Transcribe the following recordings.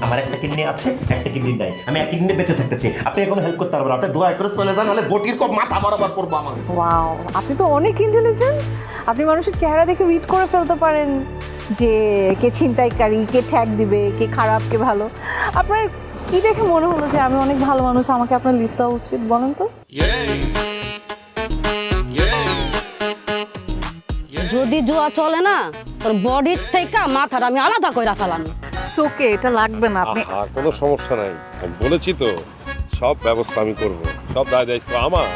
আমার একটা কিডনি আছে, একটা কিডনি নাই, আমি এক কিডনি বেঁচে থাকতে চাই। আপনি কোনো হেল্প করতে পারবেন? আপনি দোয়া করে চলে যান, নাহলে বটির কপ মাথা বরাবর পড়বো আমার। ওয়াও, আপনি তো অনেক ইন্টেলিজেন্ট। আপনি মানুষের চেহারা দেখে রিড করে ফেলতে পারেন যে কে ছিনতাইকারী, কে ঠ্যাক দিবে, কে খারাপ, কে ভালো। আপনার কি দেখে মনে হলো যে আমি অনেক ভালো মানুষ, আমাকে আপনার লিড দেওয়া উচিত, বলেন তো? যদি জুয়া চলে না, তোর বডি থেকে মাথাটা আমি আলাদা কইরা ফেলাম। সোকে, এটা লাগবে না আপনি। কোনো সমস্যা নাই, আমি বলেছি তো সব ব্যবস্থা আমি করব, সব দায় দায়িত্ব আমার।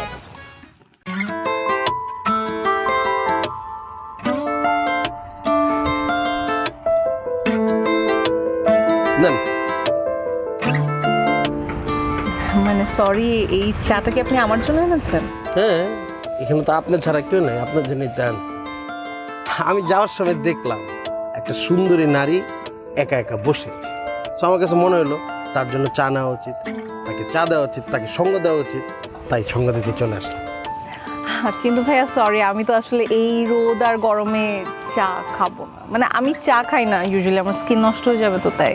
নেন। মানে সরি, এই চাটা কি আপনি আমার জন্য এনেছেন? হ্যাঁ, এখানে তো আপনার ছাড়া কেউ নাই, আপনার জন্যই তো আনছি। আমি যাওয়ার সময় দেখলাম একটা সুন্দরী নারী একা একা বসে আছে। তো আমার কাছে মনে হলো তার জন্য চা নেওয়া উচিত, তাকে চা দেওয়া উচিত, তাকে সঙ্গ দেওয়া উচিত, তাই সঙ্গ দিতে চলে আসলাম। কিন্তু ভাইয়া সরি, আমি তো আসলে এই রোদ আর গরমে চা খাবো না। মানে আমি চা খাই না ইউজুয়ালি, আমার স্কিন নষ্ট হয়ে যাবে তো তাই।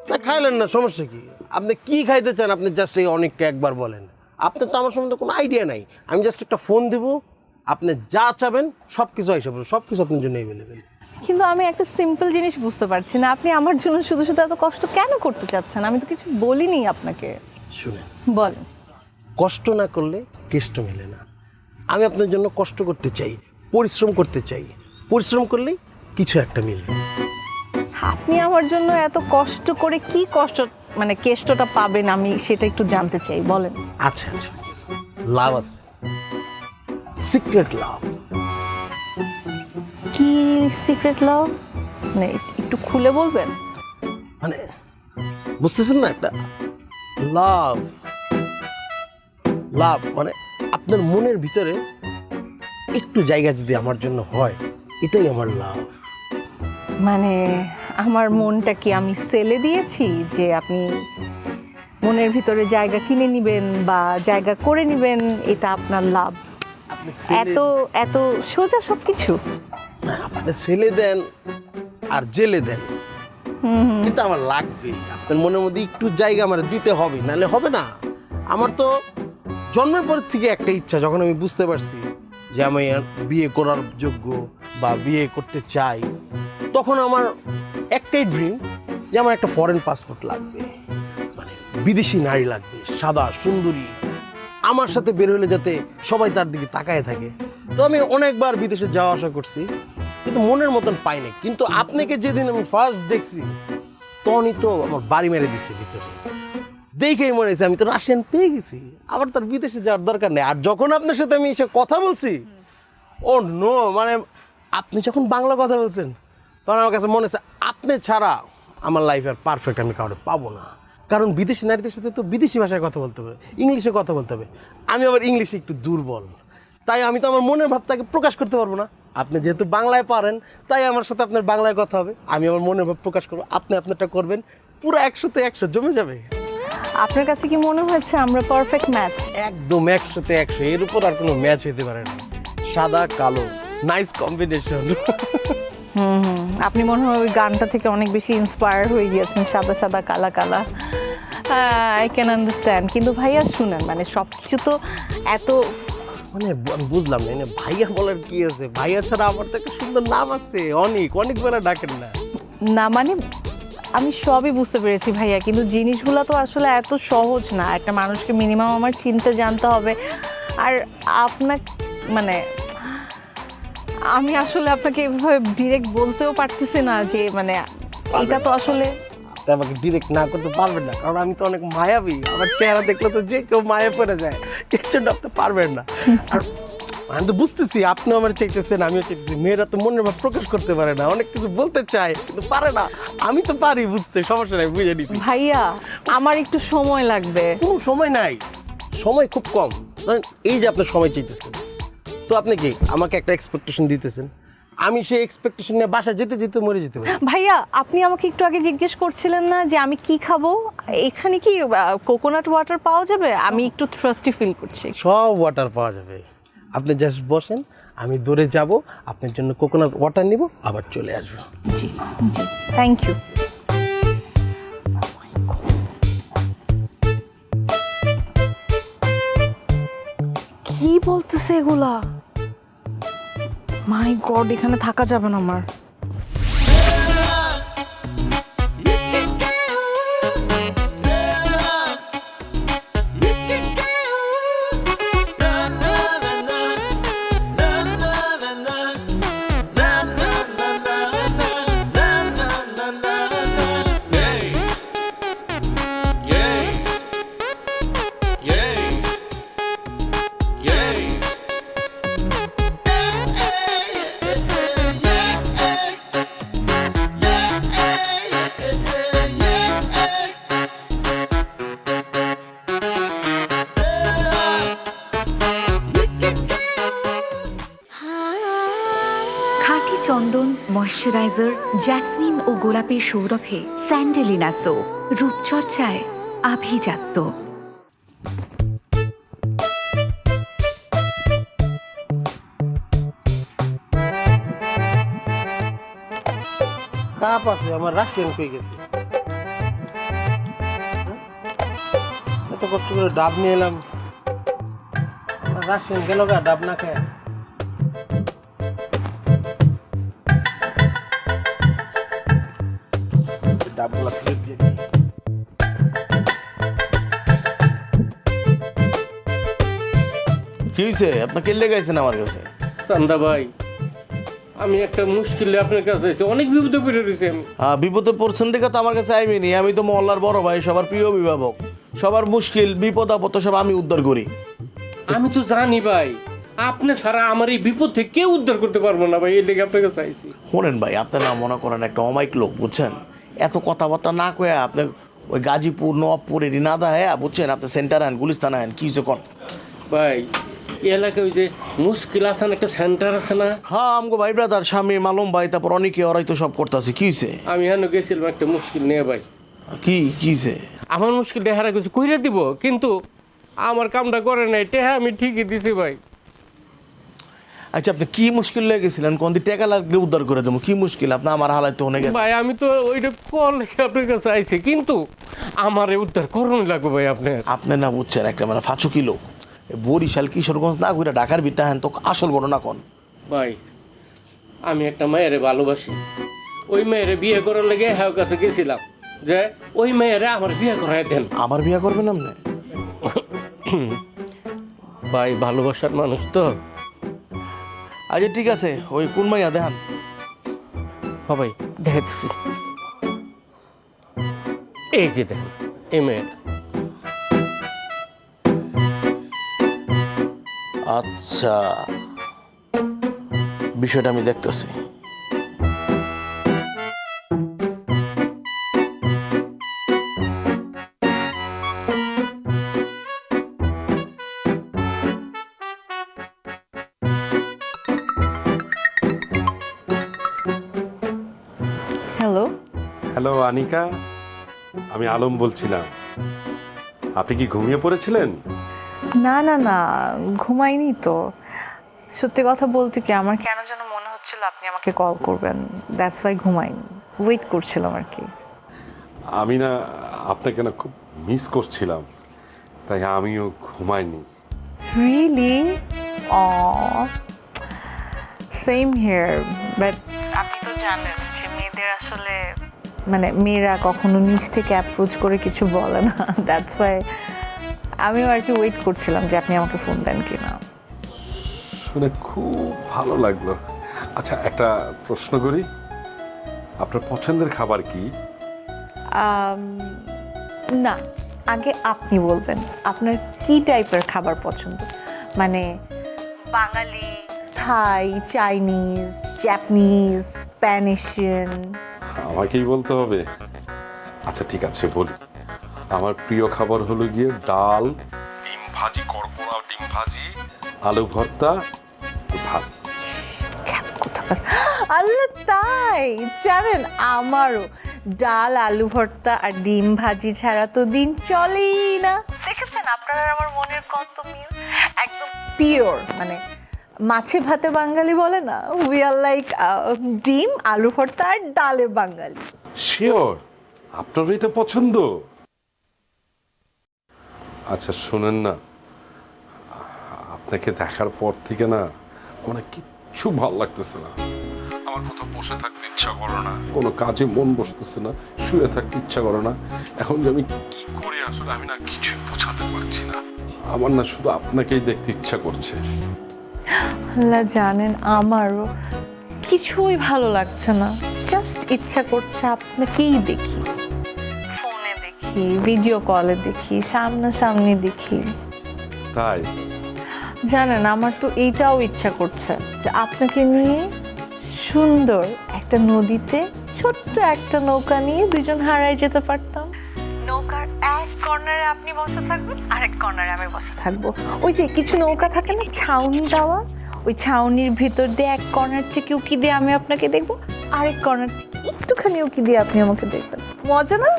তা খাইলেন না, সমস্যা কি? আপনি কি খাইতে চান আপনি জাস্ট এই অনেককে একবার বলেন। আপনার তো আমার সম্বন্ধে কোনো আইডিয়া নাই। আমি জাস্ট একটা ফোন দিব, আপনি যা চাবেন সব কিছু হিসাব সব কিছু আপনার জন্য অ্যাভেলেবেল। কিন্তু আমি একটা সিম্পল জিনিস বুঝতে পারছি না, আপনি আমার জন্য শুধু শুধু এত কষ্ট কেন করতে চাচ্ছেন? আমি তো কিছু বলিনি আপনাকে। শুনেন, বলেন। কষ্ট না করলে কেষ্ট মেলে না। আমি আপনার জন্য কষ্ট করতে চাই, পরিশ্রম করতে চাই। পরিশ্রম করলেই কিছু একটা মিলবে। আপনি আমার জন্য এত কষ্ট করে কি কষ্ট, মানে কেষ্টটা পাবেন আমি সেটা একটু জানতে চাই, বলেন। আচ্ছা আচ্ছা, লাভ আছে, সিক্রেট লাভ। কি সিক্রেট লাভ? মানে একটু খুলে বলবেন? মানে বুঝতেছেন না? একটা লাভ, লাভ মানে আপনার মনের ভিতরে একটু জায়গা যদি আমার জন্য হয়, এটাই আমার লাভ। মানে আমার মনটা কি আমি সেলে দিয়েছি যে আপনি মনের ভিতরে জায়গা কিনে নেবেন বা জায়গা করে নেবেন, এটা আপনার লাভ? আপনি এত এত সোজা সব কিছু? আপনি ছেলে দেন আর জেলে দেন, কিন্তু আমার লাগবে। আপনার মনের মধ্যে একটু জায়গা আমার দিতে হবে, নাহলে হবে না। আমার তো জন্মের পর থেকে একটা ইচ্ছা, যখন আমি বুঝতে পারছি যে আমি বিয়ে করার যোগ্য বা বিয়ে করতে চাই, তখন আমার একটাই ড্রিম যে আমার একটা ফরেন পাসপোর্ট লাগবে, মানে বিদেশি নারী লাগবে, সাদা সুন্দরী, আমার সাথে বের হলে যাতে সবাই তার দিকে তাকায় থাকে। তো আমি অনেকবার বিদেশে যাওয়া আসা করছি, কিন্তু মনের মতন পাইনি। কিন্তু আপনাকে যেদিন আমি ফার্স্ট দেখছি, তখনই তো আমার বাড়ি মেরে দিচ্ছে ভিতরে। দেখেই মনে হয়েছে আমি তো রাশিয়ান পেয়ে গেছি, আবার তার বিদেশে যাওয়ার দরকার নেই। আর যখন আপনার সাথে আমি এসে কথা বলছি, ও নো, মানে আপনি যখন বাংলা কথা বলছেন, তখন আমার কাছে মনে হচ্ছে আপনি ছাড়া আমার লাইফ আর পারফেক্ট আমি কাউকে পাবো না। কারণ বিদেশি নারীদের সাথে তো বিদেশি ভাষায় কথা বলতে হবে, ইংলিশে কথা বলতে হবে। আমি আবার ইংলিশে একটু দুর্বল, তাই আমি তো আমার মনের ভাবটাকে প্রকাশ করতে পারবো না। আপনি যেহেতু বাংলায় পারেন, তাই আমার সাথে আপনার বাংলায় কথা হবে, আমি আমার মনের ভাব প্রকাশ করবো, আপনি আপনারটা করবেন, পুরো 100-তে 100 জমে যাবে। আপনার কাছে কি মনে হয়েছে আমরা পারফেক্ট ম্যাচ? একদম 100-তে 100, এর উপর আর কোনো ম্যাচ হতে পারে না। সাদা কালো, নাইস কম্বিনেশন। আপনি মনে হয় ওই গানটা থেকে অনেক বেশি ইন্সপায়ার হয়ে গিয়েছেন, সাদা সাদা কালা কালা। I can understand. কিন্তু ভাইয়া শুনেন, মানে সব কিছু তো এত, মানে আমি বুঝলাম না, এনে ভাইয়া বলার কি আছে? ভাইয়া ছাড়া আমার তো একটা সুন্দর নাম আছে, অনেক অনেক বেলা ডাকেন না। না মানে আমি সবই বুঝতে পেরেছি ভাইয়া, কিন্তু জিনিসগুলো তো আসলে এত সহজ না। একটা মানুষকে মিনিমাম আমার চিনতে জানতে হবে। আর আপনার মানে আমি আসলে আপনাকে এভাবে ডিরেক্ট বলতেও পারতেছি না যে মানে এটা তো আসলে। আপনি আমাকে ডিরেক্ট না করতে পারবেন না, কারণ আমি তো অনেক মায়াবী। আমার চেহারা দেখলে তো যে কেউ মায়া পড়ে যায়, এর জন্য আপনি পারবেন না। আর আমি তো বুঝতেছি আপনি আমার চাইতেছেন, আমিও চাইতেছি। মেয়েরা তো মনের ভাব প্রকাশ করতে পারে না, অনেক কিছু বলতে চায় কিন্তু পারে না। আমি তো পারি বুঝতে, সমস্যা নাই, বুঝে নিচ্ছি। ভাইয়া আমার একটু সময় লাগবে। কোনো সময় নাই, সময় খুব কম। ধরেন এই যে আপনার সময় চাইতেছেন, তো আপনি কি আমাকে একটা এক্সপেকটেশন দিতেছেন, আমি সেই এক্সপেকটেশন নিয়ে বাসায় যেতে যেতে মরে যেতে পারি। ভাইয়া আপনি আমাকে একটু আগে জিজ্ঞেস করছিলেন না যে আমি কি খাবো? এখানে কি কোকোনাট ওয়াটার পাওয়া যাবে? আমি একটু থ্রাস্টি ফিল করছি। সব ওয়াটার পাওয়া যাবে, আপনি জাস্ট বসেন, আমি দৌড়ে যাব, আপনার জন্য কোকোনাট ওয়াটার নিব, আবার চলে আসবো। জি জি, থ্যাংক ইউ। বলতেছে এগুলা? মাই গড, এখানে থাকা যাবে না আমার। খাঁটি চন্দন, ময়শ্চারাইজার, জ্যাসমিন ও গোলাপের সৌরভে স্যান্ডেলিনা সো, রূপচর্চায় আভিজাত্য। কাপ আছে আমার, রাশিয়ান পেয়ে গেছে। এত কষ্ট করে ডাব নিয়ে এলাম, আমার রাশিয়ান গেল গা ডাব না খায়। ডাবগুলা ফেরত দিয়ে দিই। কি হয়েছে? আপনার কেলে গাইছেন আমার কাছে? চান্দা ভাই, আমি একটা মুশকিলে আপনার কাছে আছি, অনেক বিপদে পড়ে রয়েছি আমি। বিপদে পড়ছেন দেখে তো আমার কাছে আইবেনি। আমি তো মহল্লার বড় ভাই, সবার প্রিয় অভিভাবক, সবার মুশকিল বিপদ আপদ সব আমি উদ্ধার করি। আমি তো জানি ভাই, আপনি ছাড়া আমার এই বিপদ থেকে কেউ উদ্ধার করতে পারবো না ভাই, এই লেগে আপনার কাছে আইছি। শোনেন ভাই, আপনি না মনে করেন একটা অমায়িক লোক, বুঝছেন? এত কথাবার্তা না কয়ে আপনি ওই গাজীপুর নবপুর এটি না দেয়, বুঝছেন? আপনি সেন্টার আন, গুলিস্তান আন, কি হয়েছে কোন? ভাই এই এলাকায় ওই যে মুশকিল আসান একটা সেন্টার আছে না? হ্যাঁ, আমগো ভাই ব্রাদার স্বামী মালুম ভাই, তারপর অনেকে ওরাই তো সব করতেছে। কি হয়েছে? আমি হেন গেছিলাম একটা মুশকিল নিয়ে ভাই। কি হয়েছে? আমার মুশকিলটা হারা কিছু কইরে দিব, কিন্তু আমার কামটা করে নাই, টেহা আমি ঠিকই দিছি ভাই। আচ্ছা, আপনি কি মুশকিল লেগে গেছিলেন? কোন দিয়ে টাকা লাগলে উদ্ধার করে দেবো? কি মুশকিল? আপনি আমার হালায় তো অনেক। ভাই আমি তো ওইটা কল লেগে আপনার কাছে আইছি, কিন্তু আমার উদ্ধার করুন লাগবে ভাই আপনার। আপনি না বুঝছেন, একটা মানে 5 কিলো বরিশাল কিশোরগঞ্জ না ঘুরে ঢাকার ভিতরে হ্যান তো আসল ঘটনা কোন? ভাই আমি একটা মেয়েরে ভালোবাসি, ওই মেয়েরে বিয়ে করার লেগে হ্যাঁ কাছে গেছিলাম যে ওই মেয়েরে আমার বিয়ে করাই দেন। আমার বিয়ে করবেন আপনি? ভাই ভালোবাসার মানুষ তো। আচ্ছা ঠিক আছে, ওই কোন মাইয়া দেখান। হ্যাঁ ভাই দেখাচ্ছি, এই যে দেখেন এই মেয়েটা। আচ্ছা, বিষয়টা আমি দেখতেছি। হ্যালো। হ্যালো আনিকা, আমি আলম বলছিলাম। আপনি কি ঘুমিয়ে পড়েছিলেন? না না না, ঘুমাইনি তো। সত্যি কথা বলতে কি, আমার কেন যেন মনে হচ্ছিল আপনি আমাকে কল করবেন, দ্যাটস ওয়াই ঘুমাইনি, ওয়েট করছিলাম আর কি। আমি না আপনাকে না খুব মিস করছিলাম, তাই আমিও ঘুমাইনি। Really? Oh same here, but আপনি তো জানেন যে মেয়েদের আসলে মানে মেয়েরা কখনো নিজ থেকে অ্যাপ্রোচ করে কিছু বলে না, দ্যাটস ওয়াই আমিও আর কি ওয়েট করছিলাম যে আপনি আমাকে ফোন দেন কিনা। শুনে খুব ভালো লাগলো। আচ্ছা একটা প্রশ্ন করি, আপনার পছন্দের খাবার কি? না, আগে আপনি বলবেন আপনার কি টাইপের খাবার পছন্দ, মানে বাঙালি, থাই, চাইনিজ, জাপানিজ, স্প্যানিশিয়ান? আমাকেই বলতে হবে? আচ্ছা ঠিক আছে বলি, আমার প্রিয় খাবার হলো গিয়ে ডাল, ডিম ভাজি, কড়কড়া ডিম ভাজি, আলু ভর্তা, ভাত। আল্লাহ, তাই? জানেন আমারও ডাল, আলু ভর্তা আর ডিম ভাজি ছাড়া তো দিন চলেই না। দেখেছেন আপনার আর আমার মনের কত মিল, একদম পিওর, মানে মাছে ভাতে বাঙালি বলে না, উই আর লাইক ডিম, আলু ভর্তা আর ডালে বাঙালি। শিওর আপনার এটা পছন্দ? আচ্ছা শুনেন না, আপনাকে দেখার পর থেকে না মানে কিচ্ছু ভাল লাগতেছে না। আমার কোথাও বসে থাকতে ইচ্ছা করে না, কোনো কাজে মন বসতেছে না, শুয়ে থাকতে ইচ্ছা করে না। এখন যে আমি কি করি আসলে আমি না কিছুই বোঝাতে পারছি না। আমার না শুধু আপনাকেই দেখতে ইচ্ছা করছে। আল্লাহ জানেন আমারও কিছুই ভালো লাগছে না, জাস্ট ইচ্ছা করছে আপনাকেই দেখি, ফোনে দেখি, ভিডিও কলে দেখি, সামনাসামনি দেখি। তাই জানেন আমার তো এইটাও ইচ্ছা করছে যে আপনাকে নিয়ে সুন্দর একটা নদীতে ছোট্ট একটা নৌকা নিয়ে দুজন হারায় যেতে পারতাম। নৌকার এক কর্নারে আপনি বসে থাকবেন, আরেক কর্নারে আমি বসে থাকবো। ওই যে কিছু নৌকা থাকে না ছাউনি দেওয়া, ওই ছাউনির ভিতর দিয়ে এক কর্নার থেকে উকি দিয়ে আমি আপনাকে দেখবো, আরেক কর্নার থেকে একটুখানি উকি দিয়ে আপনি আমাকে দেখবেন। মজা না?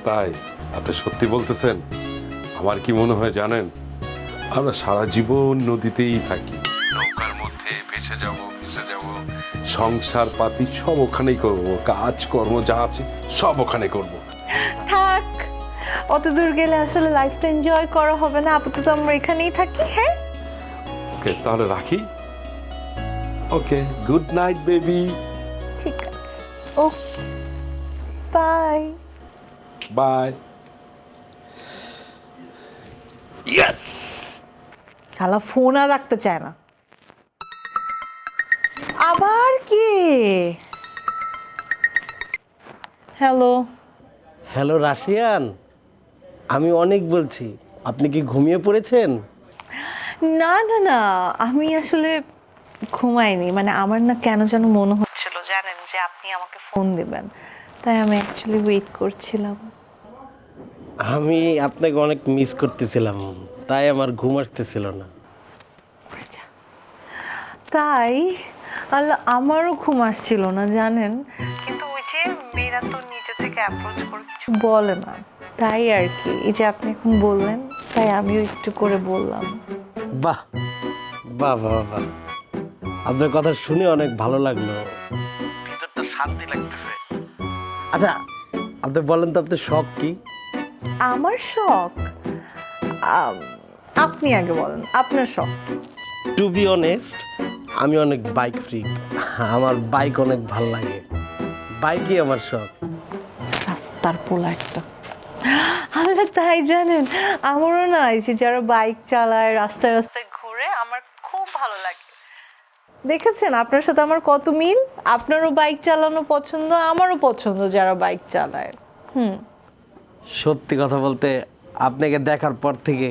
তাই আপনি সত্যি বলতেছেন? আমার কি মনে হয় জানেন, আমরা সারা জীবন নদীতেই থাকি, নৌকার মধ্যে ভেসে যাব, সংসার পাতি সব ওখানেই করবো, কাজ কর্ম যা আছে সব ওখানে করব। থাক, অত দূর গেলে আসলে লাইফটা এনজয় করা হবে না, আপাতত আমরা এখানেই থাকি। হ্যাঁ ওকে তাহলে রাখি। ওকে, গুড নাইট বেবি। ঠিক আছে, ওকে, বাই। বাই। শালা ফোন আর রাখতে চায় না। আবার কে? হ্যালো। হ্যালো রাশিয়ান, আমি অনেক বলছি, আপনি কি ঘুমিয়ে পড়েছেন? না না না, আমি আসলে ঘুমাইনি, মানে আমার না কেন যেন মনে হচ্ছিল জানেন যে আপনি আমাকে ফোন দিবেন, তাই আমি অ্যাকচুয়ালি ওয়েট করছিলাম। আমি আপনাকে অনেক মিস করতেছিলাম, তাই আমার ঘুম আসতেছিল না। তাই আল্লাহ আমারও ঘুম আসছিল না জানেন, কিন্তু ওই যে মেয়েরা তো নিজে থেকে অ্যাপ্রোচ করে কিছু বলে না, তাই আর কি। এই যে আপনি এখন বললেন তাই আমিও একটু করে বললাম। বাহ বাহ বাহ বাহ, আপনার কথা শুনে অনেক ভালো লাগলো, ভিতরটা শান্তি লাগতেছে। আচ্ছা আপনি বলেন তো আপনার শখ কি? আমার শখ? আপনি আগে বলেন আপনার শখ। টু বি অনেস্ট, আমি অনেক বাইক ফ্রিক, আমার বাইক অনেক ভালো লাগে, বাইকই আমার শখ। রাস্তার পোলা একটা। আল্লাহ তাই জানেন, আমারও না এই যে যারা বাইক চালায় রাস্তায় রাস্তায় ঘুরে আমার খুব ভালো লাগে। দেখেছেন আপনার সাথে আমার কত মিল, আপনারও বাইক চালানো পছন্দ, আমারও পছন্দ যারা বাইক চালায়। সত্যি কথা বলতে আপনাকে দেখার পর থেকে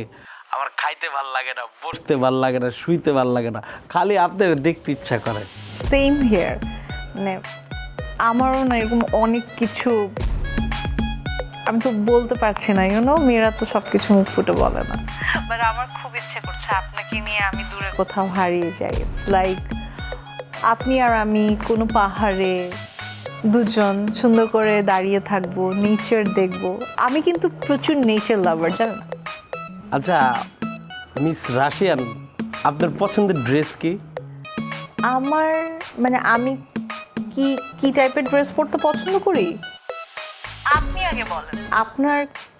আমার খাইতে ভাল লাগে না, বসতে ভাল লাগে না, শুইতে ভাল লাগে না, খালি আপনার দেখতে ইচ্ছা করে। সেম হিয়ার, মানে আমারও না এরকম অনেক কিছু, আমি তো বলতে পারছি না, ইউনো মেয়েরা তো সব কিছু মুখ ফুটে বলে না, বাট আমার খুব ইচ্ছে করছে আপনাকে নিয়ে আমি দূরে কোথাও হারিয়ে যাই। ইটস লাইক আপনি আর আমি কোনো পাহাড়ে দুজন সুন্দর করে দাঁড়িয়ে থাকবো, নেচার দেখবো। আমি কিন্তু প্রচুর নেচার লাভার জানেন। আচ্ছা মিস রাশিয়ান, আপনার পছন্দের ড্রেস কি? আমার মানে আমি কি কি টাইপের ড্রেস পরতে পছন্দ করি? আপনি আগে বলেন আপনার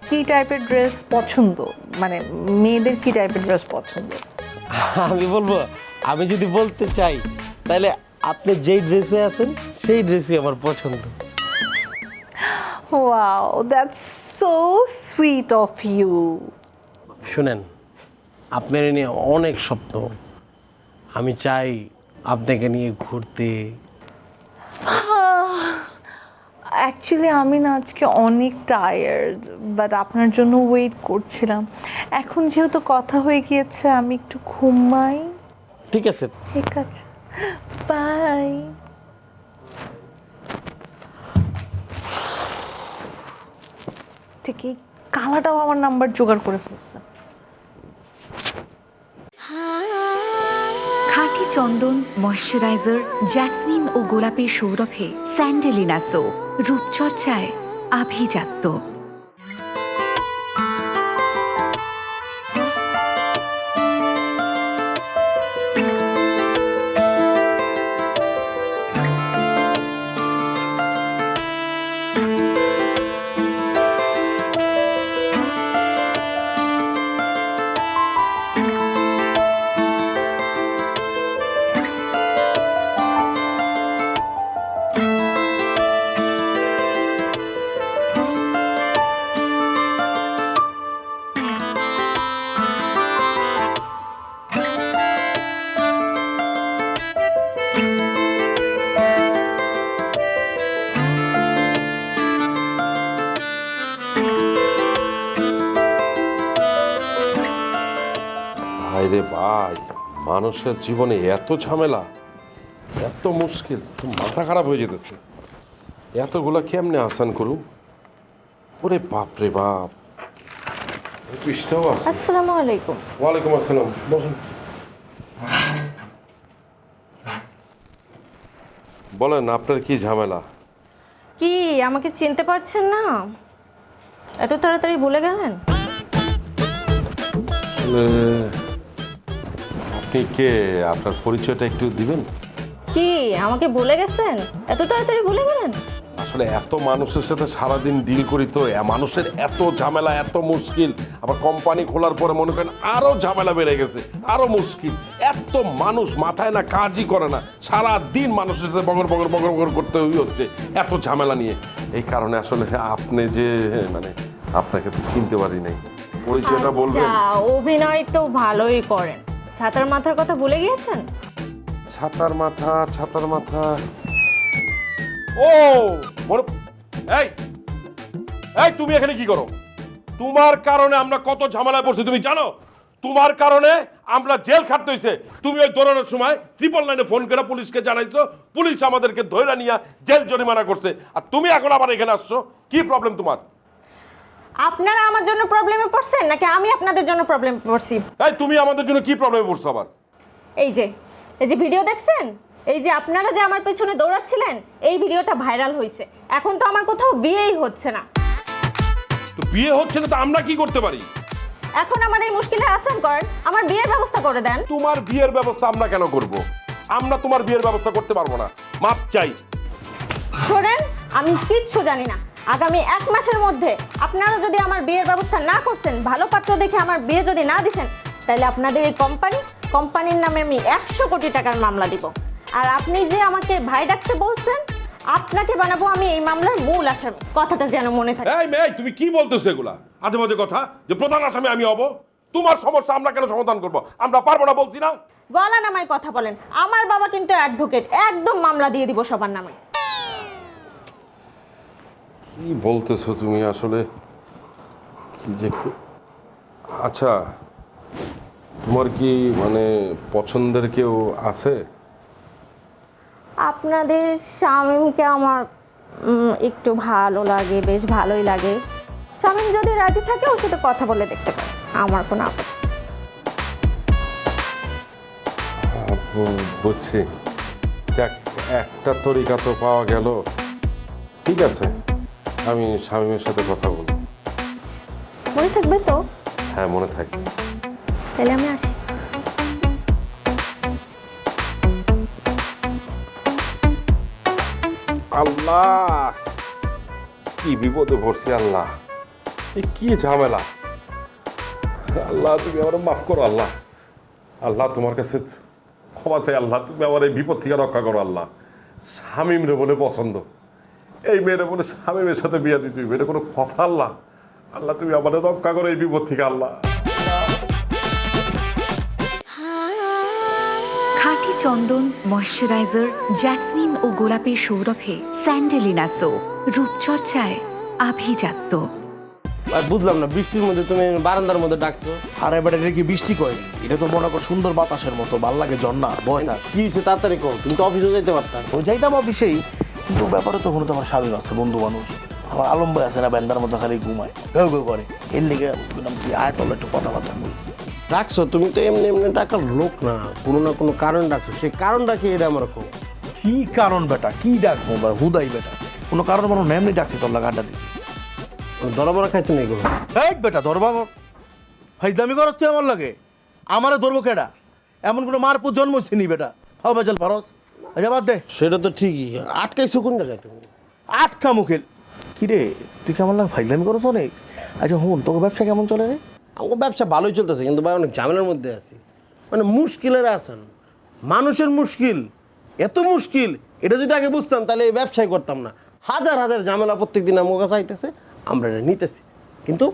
কি টাইপের ড্রেস পছন্দ, মানে মেয়েদের কি টাইপের ড্রেস পছন্দ? আমি বলবো, আমি যদি বলতে চাই তাহলে আপনি যেই ড্রেসে আছেন সেই ড্রেসই আমার পছন্দ। Wow, that's so sweet of you. শুনেন, আপনার নিয়ে অনেক স্বপ্ন, আমি চাই আপনাকে নিয়ে ঘুরতে। অ্যাকচুয়ালি আমি না আজকে অনেক টায়ার্ড, বাট আপনার জন্য ওয়েট করছিলাম। এখন যেহেতু কথা হয়ে গিয়েছে আমি একটু ঘুমাই। ঠিক আছে। ঠিক আছে, বাই। থেকে কালাটাও আমার নাম্বার জোগাড় করে ফেলছে। খাঁটি চন্দন, ময়শ্চারাইজার, জ্যাসমিন ও গোলাপের সৌরভে স্যান্ডেলিনা সো, রূপচর্চায় আভিজাত্য। ভাই রে ভাই, মানুষের জীবনে এত ঝামেলা, এত মুশকিল, তো মাথা খারাপ হয়ে যেতেছে। এতগুলা কেমনে আসান করুম? ওরে বাপ রে বাপ, এই পৃষ্ঠাও আছে। আসসালামু আলাইকুম। ওয়ালাইকুম আসসালাম, বসুন। বলেন আপনার কি ঝামেলা? কি আমাকে চিনতে পারছেন না? এত তাড়াতাড়ি ভুলে গেলেন? আপনি কে? আপনার পরিচয়টা একটু দিবেন? কি আমাকে ভুলে গেছেন? এত তাড়াতাড়ি ভুলে গেলেন? আসলে এত মানুষের সাথে সারাদিন ডিল করি তো, মানুষের এত ঝামেলা, এত মুশকিল। আবার কোম্পানি খোলার পরে মনে করেন আরো ঝামেলা বেড়ে গেছে, আরো মুশকিল। এত মানুষ, মাথায় না কাজই করে না, সারাদিন মানুষের সাথে বগর বগর বগর বগর করতে হচ্ছে এত ঝামেলা নিয়ে। এই কারণে আসলে আপনি যে মানে আপনাকে তো চিনতে পারি নাই, পরিচয়টা বলবেন? অভিনয় তো ভালোই করেন, ছাতার মাথার কথা ভুলে গিয়েছেন? ছাতার মাথা, ছাতার মাথা, ও এই এই তুমি এখানে কি করো? তোমার কারণে আমরা কত ঝামেলায় পড়ছি তুমি জানো? তোমার কারণে আমরা জেল খাটতে হয়েছে। তুমি ওই দৌড়ানোর সময় 999-এ ফোন করে পুলিশকে জানাইছো, পুলিশ আমাদেরকে ধরে নিয়ে জেল জরিমানা করছে, আর তুমি এখন আবার এখানে আসছো। কি প্রবলেম তোমার? আপনারা আমার জন্য প্রবলেমে পড়ছেন নাকি আমি আপনাদের জন্য প্রবলেমে পড়ছি? এই তুমি আমাদের জন্য কি প্রবলেমে পড়ছো আবার? এই যে ভিডিও দেখছেন, এই যে আপনারা যে আমার পেছনে দৌড়াচ্ছিলেন, এই ভিডিওটা ভাইরাল হয়েছে। এখন তো আমার কোথাও বিয়েই হচ্ছে না। তো বিয়ে হচ্ছে না তো আমরা কি করতে পারি? এখন আমার এই মুশকিলে আসান করেন, আমার বিয়ের ব্যবস্থা করে দেন। তোমার বিয়ের ব্যবস্থা আমরা কেন করব? আমরা তোমার বিয়ের ব্যবস্থা করতে পারবো না, মাপ চাই। শোনেন, আমি কিচ্ছু জানি না। আগামী 1 মাসের মধ্যে আপনারা যদি আমার বিয়ের ব্যবস্থা না করছেন, ভালো পাত্র দেখে আমার বিয়ে যদি না দিচ্ছেন, তাহলে আপনাদের এই কোম্পানির নামে আমি 100 কোটি টাকার মামলা দিব। আর আপনি যে আমাকে ভাই ডাকতে বলছেন, আপনাকে বানাবো আমি এই মামলার মূল আসামি। কথাটা যেন মনে থাকে। এই মেয়ে, তুমি কি বলতেছো এগুলা আজে বাজে কথা? যে প্রধান আসামি আমি হব? তোমার সমস্যা আমরা কেন সমাধান করব? আমরা পারবো না বলছি না? গলা নামায় কথা বলেন। আমার বাবা কিন্তু অ্যাডভোকেট, একদম মামলা দিয়ে দিব সবার নামে। কি বলতেছো তুমি আসলে? কি যে আচ্ছা, তোমার কি মানে পছন্দের কেউ আছে? আপনাদের শামীমকে আমার একটু ভালো লাগে, বেশ ভালোই লাগে। শামীম যদি রাজি থাকে ওর সাথে কথা বলে দেখতে পারে, আমার কোনো আপত্তি। বুঝছি, যাক একটা তরিকা তো পাওয়া গেল। ঠিক আছে, আমি শামীমের সাথে কথা বলবো। মনে থাকবে তো? হ্যাঁ, মনে থাকবে। তাহলে আমি আসি। আল্লাহ, কি বিপদে পড়ছি আল্লাহ! এ কি ঝামেলা! আল্লাহ তুমি আমার মাফ করো আল্লাহ। আল্লাহ তোমার কাছে ক্ষমা চাই আল্লাহ, তুমি আমার এই বিপদ থেকে রক্ষা করো আল্লাহ। শামীম রে বলে পছন্দ, এই মেয়েরে বলে শামীমের সাথে বিয়ে দিতে হবে, এটা কোনো কথা? আল্লাহ, আল্লাহ তুমি আমাদের রক্ষা করো এই বিপদ থেকে আল্লাহ। খাঁটি চন্দন, ময়শ্চারাইজার, জেসমিন ও গোলাপের সৌরভে স্যান্ডেলিনা সো, রূপচর্চায় আভিজাত্য। আর বুঝলাম না, বৃষ্টির মধ্যে তুমি বারান্দার মধ্যে ডাকছো। আর এবার এটা কি বৃষ্টি কয়? এটা তো মনে কর সুন্দর বাতাসের মতো, ভাল লাগে ঝর্ণা বয় থাক। কি হয়েছে তাড়াতাড়ি কও, তুমি তো অফিসে যেতে পারতাম। ওই যাইতাম অফিসেই, কিন্তু ব্যাপারে তখন তো আমার স্বামী আছে, বন্ধু মানুষ। আমার আলম ভাই আছে না, ব্যান্ডার মতো খালি ঘুমায়, ঘেউ ঘেউ করে। এর লেগে তুই আয় তলে একটু কথাবার্তা বলি। ডাকছো তুমি তো এমনি এমনি ডাকার লোক না, কোনো না কোনো কারণ ডাকছো। সেই কারণটা কি এটা আমার কও। কি কারণ বেটা? কি ডাকবো হুদাই বেটা? কোনো কারণ মানে এমনি ডাকছি তোর লাগা আড্ডা দিতে। দরবারা খাইছো নাকি? এই বেটা ধরবা ফাইজলামি করস তুই আমার লাগে? আমারে ধরবো কেডা? এমন কোনো মারপুর জন্মছি নি বেটা। হাও বেজাল পারস, আচ্ছা বাদ দে। সেটা তো ঠিকই, আটকাইছো কোন জায়গায় তুমি? আটকা মুখেল কি রে? তুই কেমন লাগে ফাইজলামি করস অনেক? আচ্ছা হুন, তোকে ব্যবসা কেমন চলে রে? আমার ব্যবসা ভালোই চলতেছে, কিন্তু ভাই অনেক ঝামেলার মধ্যে আছি। মানে মুশকিলের আছেন, মানুষের মুশকিল, এত মুশকিল, এটা যদি আগে বুঝতাম তাহলে এই ব্যবসায় করতাম না। হাজার হাজার ঝামেলা প্রত্যেক দিন আমার কাছে আইতেছে, আমরা এটা নিতেছি, কিন্তু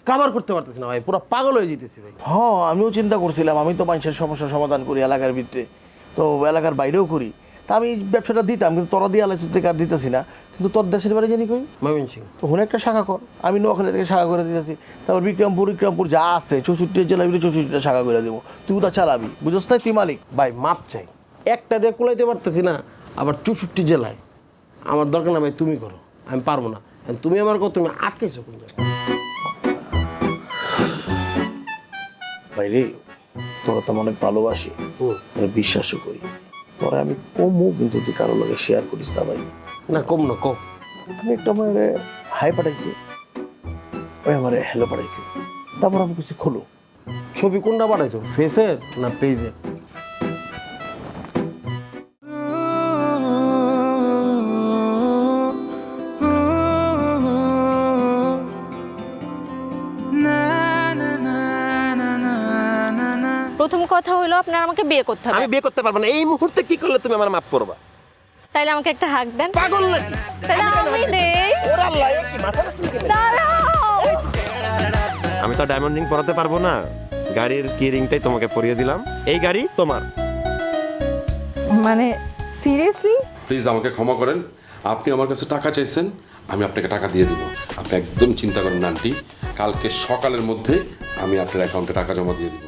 কাভার করতে পারতেছি না ভাই, পুরো পাগল হয়ে যেতেছি ভাই। হ্যাঁ, আমিও চিন্তা করছিলাম, আমি তো মানুষের সমস্যার সমাধান করি এলাকার ভিতরে, তো এলাকার বাইরেও করি। তা আমি ব্যবসাটা দিতাম, কিন্তু তোরা দিয়ে আলোচনা থেকে আর দিতেছি না। কিন্তু তোর দেশের বাড়ি জানি কই ময়মনসিংহ, ওখানে একটা শাখা কর, আমি নোয়াখালী থেকে শাখা করে দিতেছি, তারপর বিক্রমপুর যা আছে 64 জেলা মিলে 64টা শাখা করে দেবো, তুই ওটা চালাবি, বুঝছ তাই? তুই মালিক। ভাই মাপ চাই, একটা দিয়ে কুলাইতে পারতেছি না, আবার 64 জেলায়। আমার দরকার না ভাই, তুমি করো, আমি পারবো না। তুমি আমার কথা, তুমি আটকেছো কোন জায়গায়? ভাই রে, তোরা তো অনেক ভালোবাসি, বিশ্বাসও করি, তোরা আমি কমও, কিন্তু তুই কারো লগে শেয়ার করিস না ভাই। না কম না, কম। আমি একটা আমার হাই পাঠাইছি, ওই আমার হ্যালো পাঠাইছি, তারপর আমি কিছু খোলো। ছবি কোনটা পাঠাইছো, ফেসের না পেজের? প্রথম কথা হলো আপনার আমাকে বিয়ে করতে হবে। আমি বিয়ে করতে পারবো না। এই মুহূর্তে কি করলে তুমি আমার মাফ করবা? তাইলে আমাকে একটা হাক দেন। পাগল নাকি? তাইলে আমি দেই। ওরে আল্লাহ, এ কি মাথা নষ্ট করে? দাঁড়াও। আমি তো ডায়মন্ড রিং পরাতে পারবো না, গাড়ির কি রিংটাই তোমাকে পরিয়ে দিলাম, এই গাড়ি তোমার। মানে সিরিয়াসলি? প্লিজ আমাকে ক্ষমা করেন, আপনি আমার কাছে টাকা চাইছেন, আমি আপনাকে টাকা দিয়ে দিব। আপনি একদম চিন্তা করেন না আন্টি, কালকে সকালের মধ্যে আমি আপনার অ্যাকাউন্টে টাকা জমা দিয়ে দিব।